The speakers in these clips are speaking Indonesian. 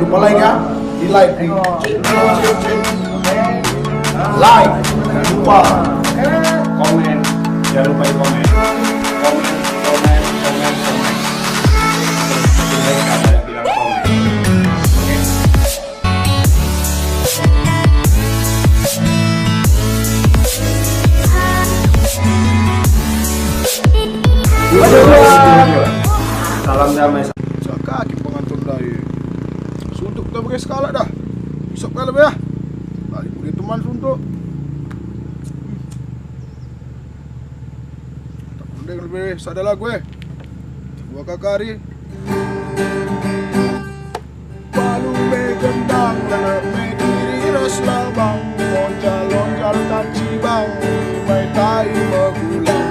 Jumpa lagi ya di live nih. Like, jangan lupa komen, jangan lupa komen. Salam damai. Kaki pengantin dari. Suntuk kita pakai skala dah. Besok kali ya. Balik punya teman suntuk. Tak boleh lebih sadar gue. Dua kakari. Palu gendang dan mediri roslabang. Loncal-loncal kaci bang. Mai tai magulang.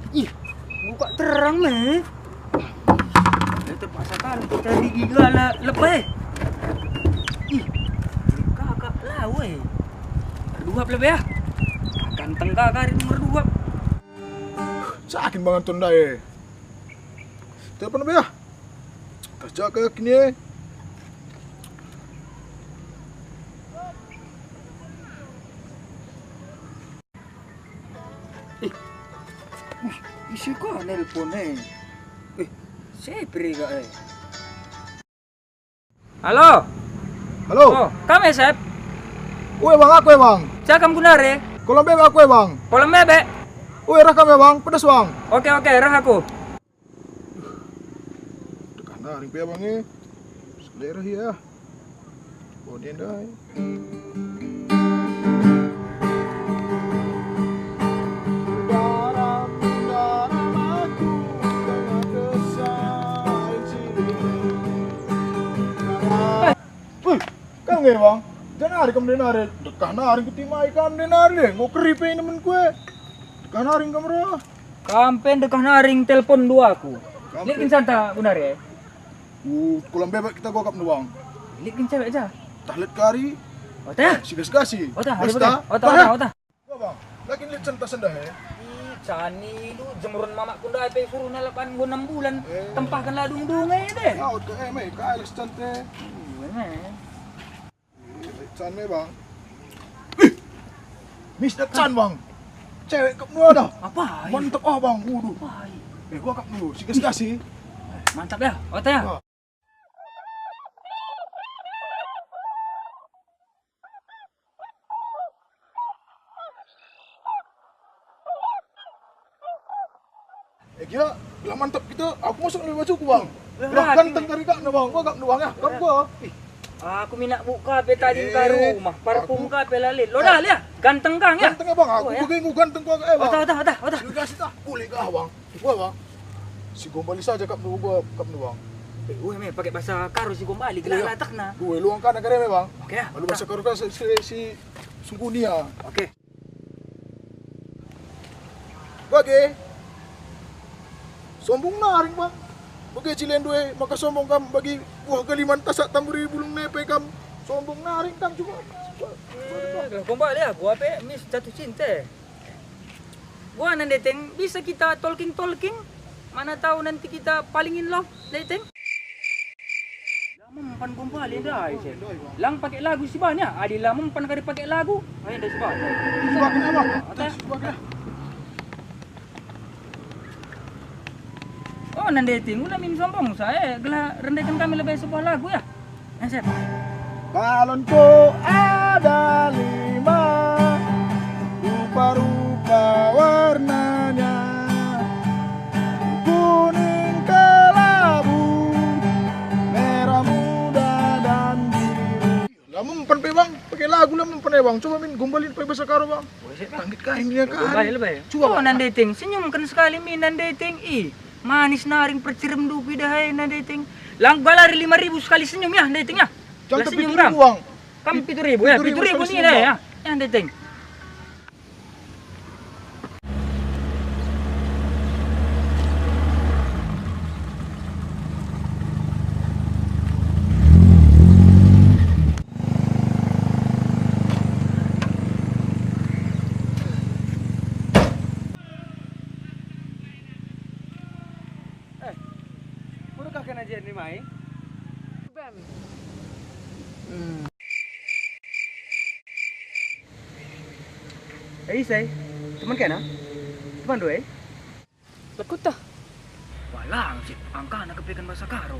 Ih, buka terang meh. Terpaksa kan kita gigi gala lebih. Ih, kakak lawe. Berdua lebih ya. Ganteng kakak nomor 2. Sakin banget tunda ya. Telepon apa ya? Kerja ke kini. Isi kok nelpon siapa gak Halo? Halo? Oh, kami Sep. Woi bang, aku ya bang. Cakam kunare. Kolam bebek aku ya bang. Kolam bebek. Woi rekam ya bang, pedas bang. Oke, rah aku. Dekat naring ya bang ya. Selera ya. Oh dia dah. Kang ya bang, jangan hari kamu denari, dekah naring ketimai kamu denari, mau keripe nemen kue, dekah naring kamu roh. Kampen dekah naring telepon 2 aku. Lihat santa kunare. Kolam bebek kita gokap nih bang. Lihat cewek aja. Tahlit kari. Oh teh? Sigas-gasi. Oh teh, Basta. oh teh. Gua bang, lagi lihat sentas sendah ya. Cani lu jemuran mamak kunda ape suruh nelapan gua 6 bulan. Tempahkan ladung dungai deh. Kau ke kail cante. Can bang. Mister Chan bang. Cewek kap dua dah. Apa? Mantap bang. Waduh. Gua kap dulu. Sigas-gasi. Mantap ya. Oh teh ya. Gila, bilang mantap kita. Aku masuk lebih bajuku bang. Bilang ganteng kari kak bang. Gua kap bang ya. Kap gua. Aku minat buka pe tadi ke rumah. Parfum ka pe lalit. Lo dah lihat. Ganteng kang ya. Ganteng bang. Aku begini ganteng gua bang. Otak. Sigas dah. Kulit kah bang. Gua bang. Si gombali saja kap dulu gua kap bang. Me pakai bahasa karo si gombali gelah latakna. Gue luang kan negara bang. Oke ya. Lalu bahasa karo kan si Sungkunia. Oke. Bagi sombong naring bang. Bagi cilen dua maka sombong kam bagi buah galiman tasak tamburi bulung nepe kam sombong naring kam juga. Gombali ya, gua pe mis jatuh cinta. Gua nandeteng bisa kita talking. Mana tahu nanti kita paling in love, deteng. Mempan gombali dah, lang pakai lagu si banyak. Adila mempan kali pakai lagu. Ayo dah sebab. Sebagai apa? Sebagai. Oh nandeting, ulah min sombong saya. Gelah rendekan kami lebih sebuah lagu ya. Sep. Balonku ada 5, rupa-rupa warnanya, kuning kelabu, merah muda dan biru. Lah mempan pe bang, pakai lagu lah mempan ya bang, coba min gombalin pe bahasa karo bang. Tanggit kain dia kan. Balik lebay. Coba, Oh, nandeting. Senyum kan sekali min nandeting. Ih, manis naring percirem dupi dah nandeting. Lang balari 5.000 sekali senyum ya nandeting ya. Jangan Lah, tapi senyum, dulu bang. Kamu 7.000 ya, 7.000 7.000 sekali nih dah senyum, ya. Ya nandeting. Udah kakek aja nih mai. Say, teman kena? Teman doy? Lekut dah. Walang, si angka nak kepikan bahasa karo.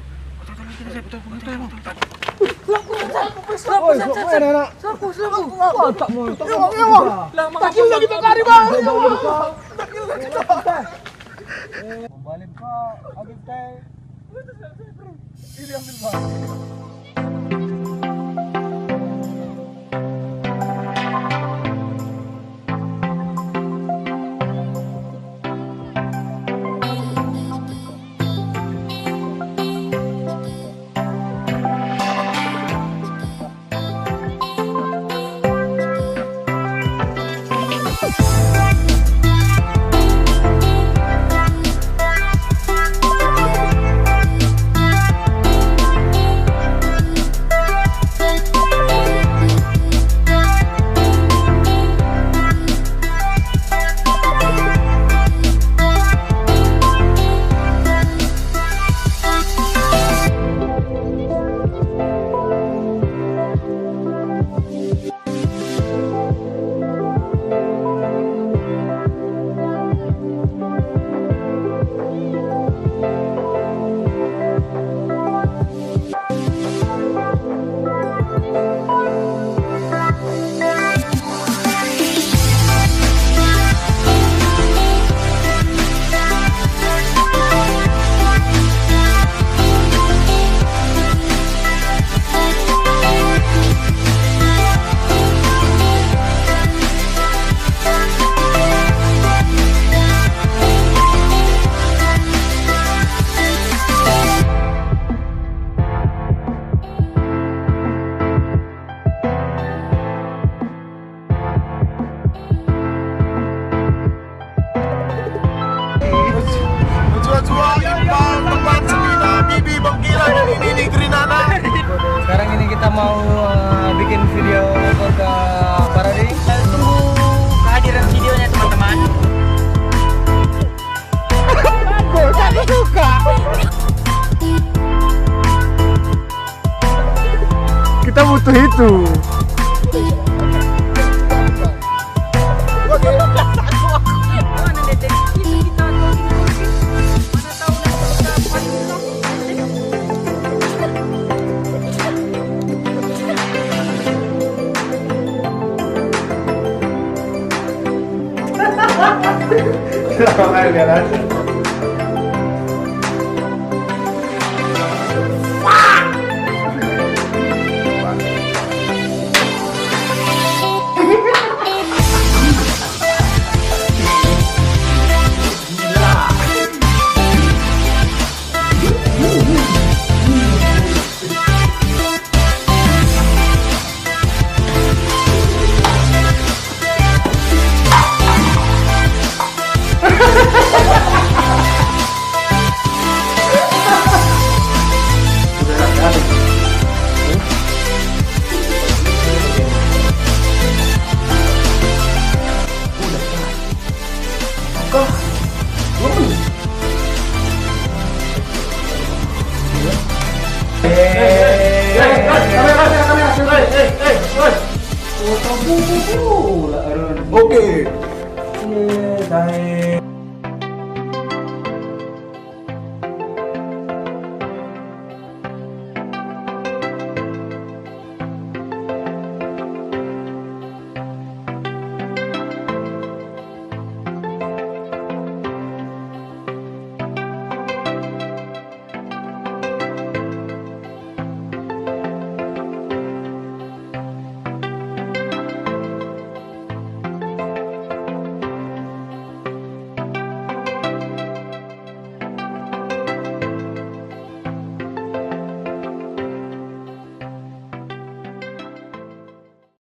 Sekarang ini kita mau bikin video ke Paradi. Tunggu kehadiran videonya teman-teman. Bagus, aku suka. Kita butuh itu. Oke. Dai